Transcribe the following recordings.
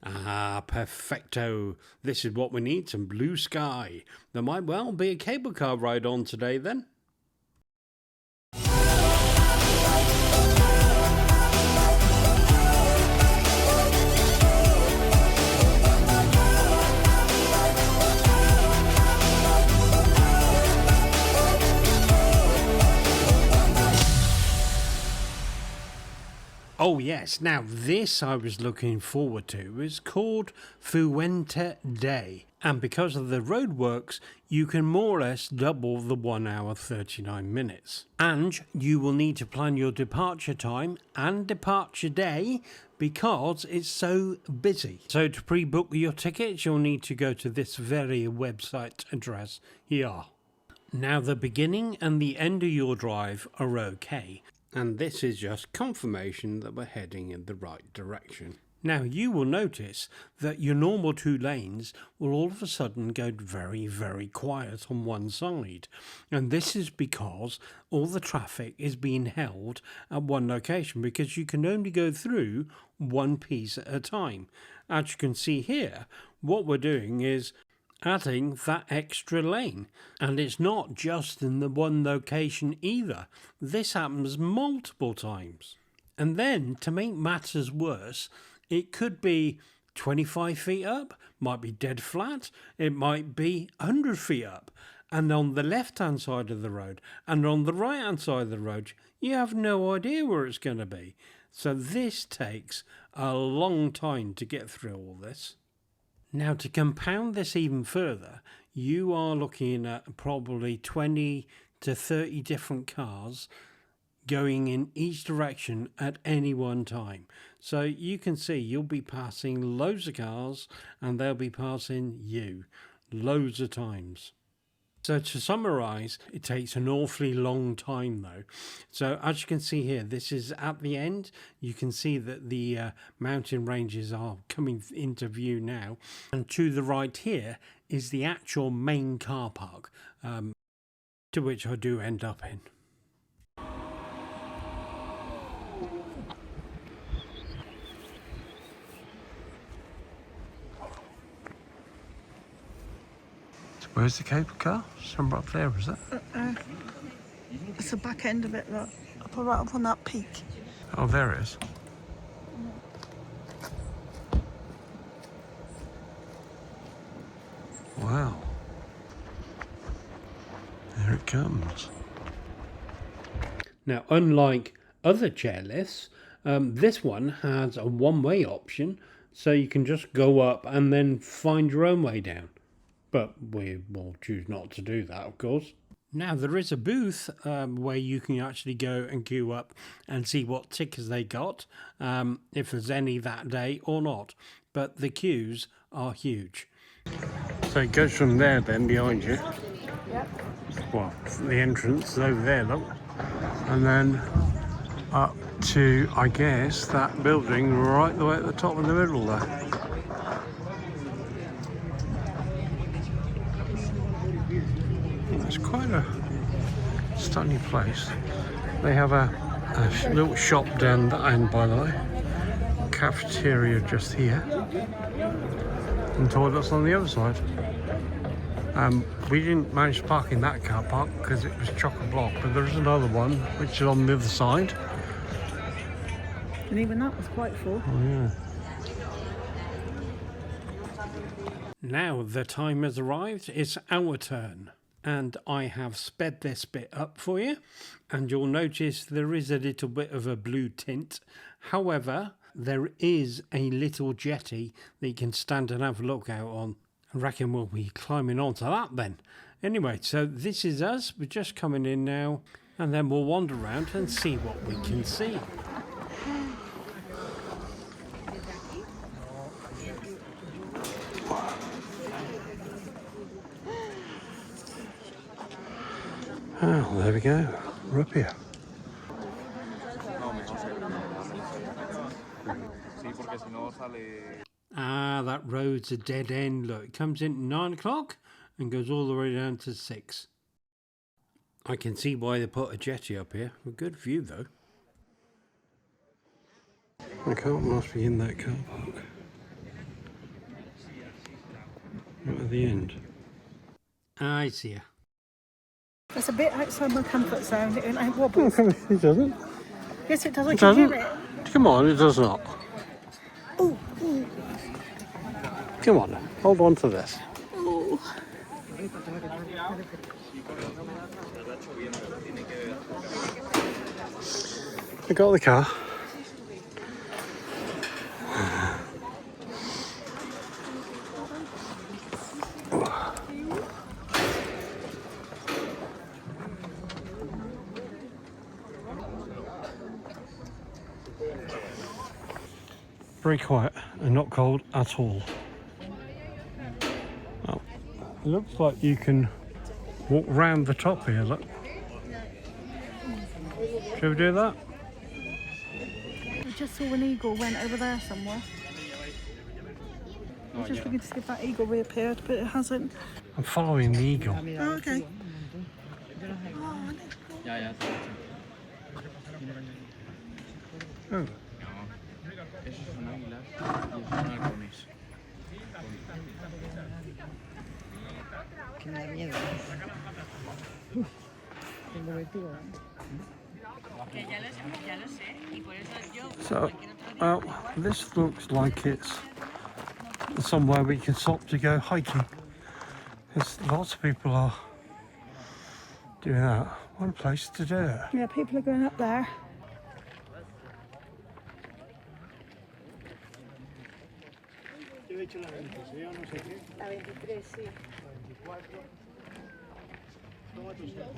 Ah, perfecto. This is what we need, some blue sky. There might well be a cable car ride on today then. Oh yes, now this I was looking forward to is called Fuente Dé, and because of the roadworks you can more or less double the 1 hour 39 minutes. And you will need to plan your departure time and departure day because it's so busy. So to pre-book your tickets you'll need to go to this very website address here. Now the beginning and the end of your drive are okay. And this is just confirmation that we're heading in the right direction. Now you will notice that your normal 2 lanes will all of a sudden go very, very quiet on one side. And this is because all the traffic is being held at one location because you can only go through one piece at a time. As you can see here, what we're doing is adding that extra lane, and it's not just in the one location either. This happens multiple times. And then to make matters worse, it could be 25 feet up, might be dead flat, it might be 100 feet up, and on the left hand side of the road and on the right hand side of the road you have no idea where it's going to be. So this takes a long time to get through all this. Now to compound this even further, you are looking at probably 20 to 30 different cars going in each direction at any one time. So you can see you'll be passing loads of cars and they'll be passing you loads of times. So to summarise, it takes an awfully long time though. So as you can see here, this is at the end. You can see that the mountain ranges are coming into view now. And to the right here is the actual main car park, to which I do end up in. Where's the cable car? Somewhere up there, is it? It's the back end of it, look. Right up on that peak. Oh, there it is. Wow. There it comes. Now, unlike other chairlifts, this one has a one-way option, so you can just go up and then find your own way down. But we will choose not to do that, of course. Now, there is a booth where you can actually go and queue up and see what tickets they got, if there's any that day or not. But the queues are huge. So it goes from there then, behind you. Yep. Well, the entrance is over there, look. And then up to, I guess, that building right the way at the top in the middle there. It's quite a stunning place. They have a little shop down that end, by the way. Cafeteria just here. And toilets on the other side. We didn't manage to park in that car park because it was chock-a-block, but there's another one which is on the other side. And even that was quite full. Oh yeah. Now the time has arrived, it's our turn. And I have sped this bit up for you, and you'll notice there is a little bit of a blue tint. However, there is a little jetty that you can stand and have a look out on. I reckon we'll be climbing onto that then. Anyway, so this is us. We're just coming in now, and then we'll wander around and see what we can see. Oh, there we go. We're up here. Ah, that road's a dead end. Look, it comes in at 9 o'clock and goes all the way down to 6. I can see why they put a jetty up here. A good view, though. The car must be in that car park. Right at the end. I see ya. It's a bit outside my comfort zone. It wobbles. It doesn't. Yes, it does. I It can doesn't. hear it. Come on, it does not. Oh, oh, Come on, hold on to this. oh. I got the car. Very quiet and not cold at all. Well, it looks like you can walk round the top here, look. Shall we do that? I just saw an eagle went over there somewhere. I was just looking to see if that eagle reappeared, but it hasn't. I'm following the eagle. Oh, okay. Oh. Esos son águilas y esos son halcones. Que me da miedo. Tengo vértigo. So, this looks like it's somewhere we can stop to go hiking. Because lots of people are doing that. What a place to do it. Yeah, people are going up there.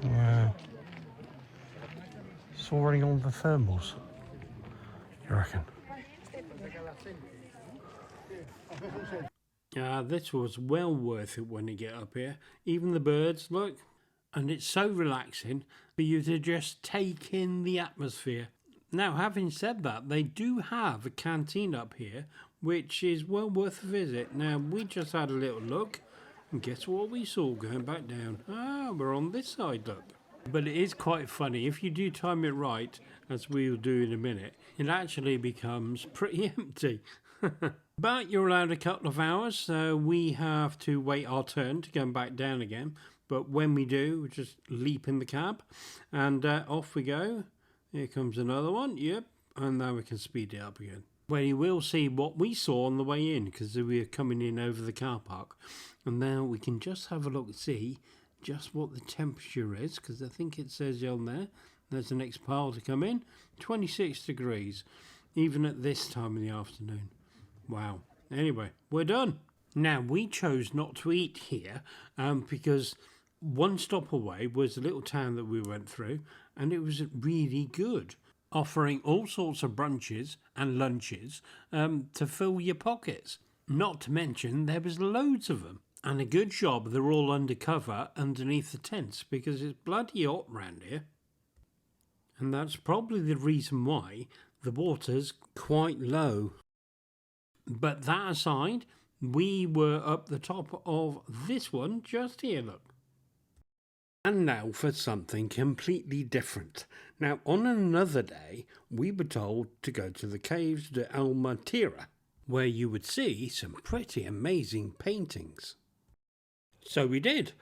Wow. Soaring on the thermals, you reckon? This was well worth it when you get up here. Even the birds, look. And it's so relaxing for you to just take in the atmosphere. Now, having said that, they do have a canteen up here, which is well worth a visit. Now, we just had a little look, and guess what we saw going back down? Ah, we're on this side, look. But it is quite funny. If you do time it right, as we'll do in a minute, it actually becomes pretty empty. But you're allowed a couple of hours, so we have to wait our turn to come back down again. But when we do, we just leap in the cab, and off we go. Here comes another one, yep, and now we can speed it up again. Well, you will see what we saw on the way in, because we were coming in over the car park. And now we can just have a look and see just what the temperature is, because I think it says on there, there's the next pile to come in, 26 degrees, even at this time in the afternoon. Wow. Anyway, we're done. Now, we chose not to eat here because one stop away was a little town that we went through, and it was really good, offering all sorts of brunches and lunches to fill your pockets. Not to mention, there was loads of them. And a good job they're all undercover underneath the tents, because it's bloody hot round here. And that's probably the reason why the water's quite low. But that aside, we were up the top of this one just here, look. And now for something completely different. Now, on another day, we were told to go to the caves de Altamira, where you would see some pretty amazing paintings. So we did.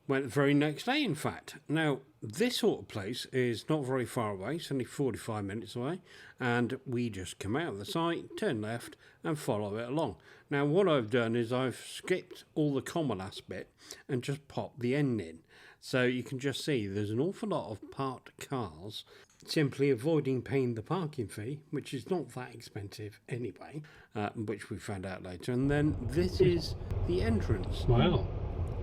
Went the very next day, in fact. Now, this sort of place is not very far away. It's only 45 minutes away. And we just come out of the site, turn left, and follow it along. Now, what I've done is I've skipped all the last bit and just popped the end in. So you can just see there's an awful lot of parked cars, simply avoiding paying the parking fee, which is not that expensive anyway, which we found out later. And then this is the entrance. Wow.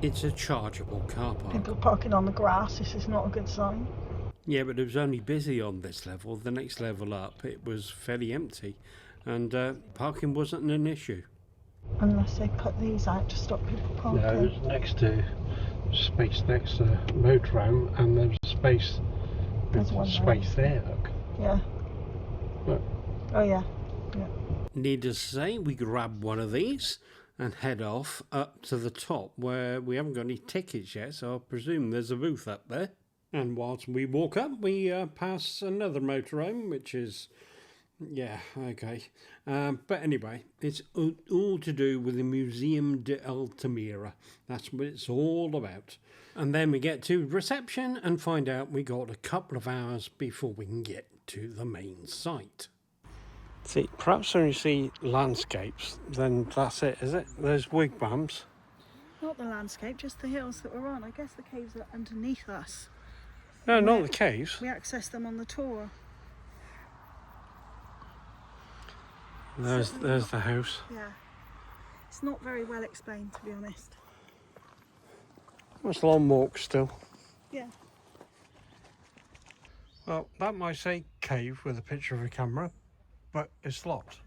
It's a chargeable car park. People parking on the grass. This is not a good sign. Yeah, but it was only busy on this level. The next level up, it was fairly empty, and parking wasn't an issue. Unless they put these out to stop people parking. No, it was next to space next to motorhome, and there was space. There's one space there. Look. Yeah. Look. Oh yeah. Yeah. Needless to say, we grabbed one of these and head off up to the top, where we haven't got any tickets yet, so I presume there's a booth up there. And whilst we walk up, we pass another motorhome, which is Yeah, okay. But anyway, it's all to do with the Museum de Altamira. That's what it's all about. And then we get to reception and find out we got a couple of hours before we can get to the main site. See, perhaps when you see landscapes, then that's it, is it? There's wigwams. Not the landscape, just the hills that we're on. I guess the caves are underneath us. No, not the caves. We access them on the tour. There's the house. Yeah. It's not very well explained, to be honest. It's a long walk still. Yeah. Well, that might say cave with a picture of a camera, but it's locked.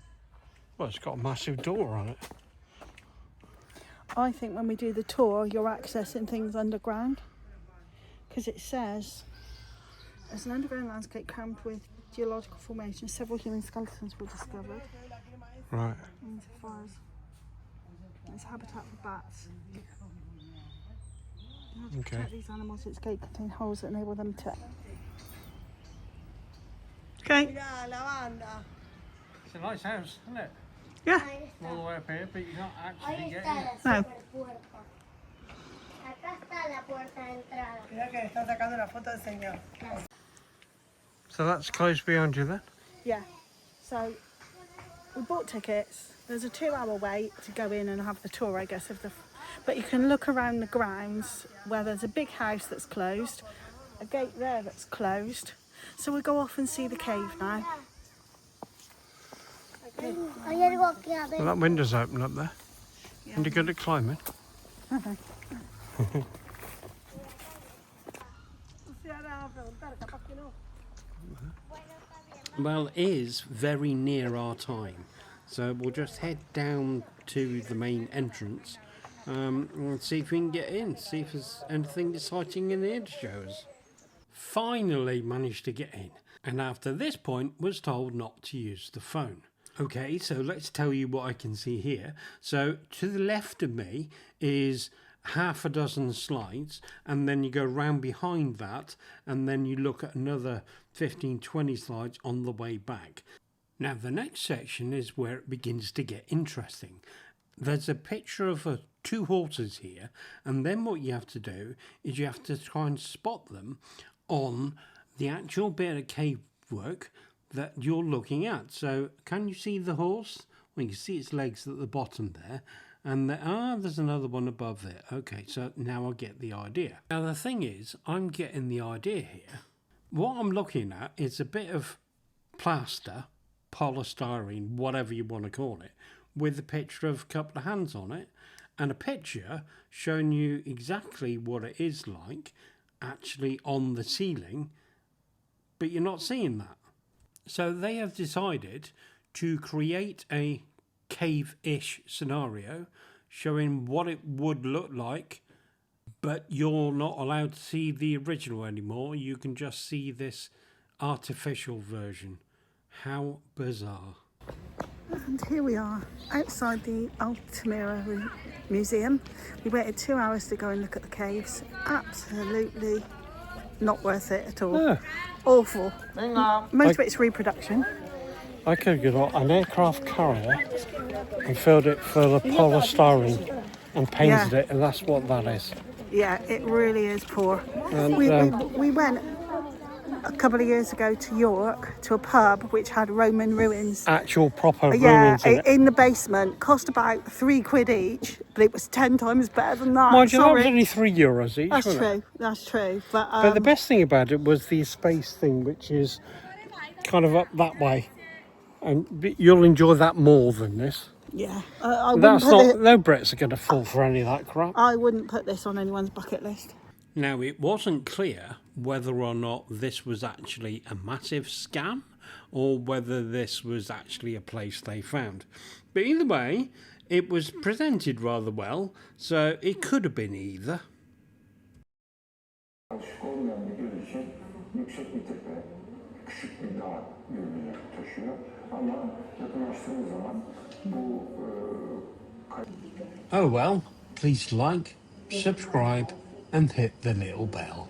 Well, it's got a massive door on it. I think when we do the tour, you're accessing things underground. Because it says, as an underground landscape crammed with geological formations, several human skeletons were discovered. Right. And fires. It's habitat for bats. In order to protect these animals, its gate contain holes that enable them to... Okay. It's a nice house, isn't it? Yeah. All the way up here, but you can't actually get in. No. So that's closed behind you then? Yeah. So we bought tickets. There's a 2-hour wait to go in and have the tour, I guess, but you can look around the grounds where there's a big house that's closed, a gate there that's closed. So we'll go off and see the cave now. Well, that window's open up there. Yeah. And you're good at climbing. Well, it is very near our time, so we'll just head down to the main entrance and see if we can get in, see if there's anything exciting in here to show us. Finally managed to get in, and after this point was told not to use the phone. Okay, so let's tell you what I can see here. So to the left of me is half a dozen slides, and then you go round behind that, and then you look at another 15-20 slides on the way back. Now the next section is where it begins to get interesting. There's a picture of 2 horses here, and then what you have to do is you have to try and spot them on the actual bit of cave work that you're looking at. So can you see the horse? Well, you can see its legs at the bottom there, and there's another one above there. Okay, so now I get the idea. Now the thing is, I'm getting the idea here. What I'm looking at is a bit of plaster, polystyrene, whatever you want to call it, with a picture of a couple of hands on it, and a picture showing you exactly what it is like actually on the ceiling, but you're not seeing that. So they have decided to create a cave-ish scenario showing what it would look like, but you're not allowed to see the original anymore. You can just see this artificial version. How bizarre. And here we are outside the Altamira Museum. We waited 2 hours to go and look at the caves. Absolutely not worth it at all. Yeah. Awful. Most of it's reproduction. I could get an aircraft carrier and filled it full of polystyrene and painted it, and that's what that is. Yeah, it really is poor. And, we went a couple of years ago to York to a pub which had Roman ruins. Actual proper ruins in it. In the basement. Cost about £3 each, but it was 10 times better than that. Mind you, that was only €3 each. That's wasn't true. it? That's true. But the best thing about it was the space thing, which is kind of up that way, and you'll enjoy that more than this. Yeah, No Brits are going to fall for any of that crap. I wouldn't put this on anyone's bucket list. Now, it wasn't clear whether or not this was actually a massive scam or whether this was actually a place they found. But either way, it was presented rather well, so it could have been either. Oh well, please like, subscribe and hit the little bell.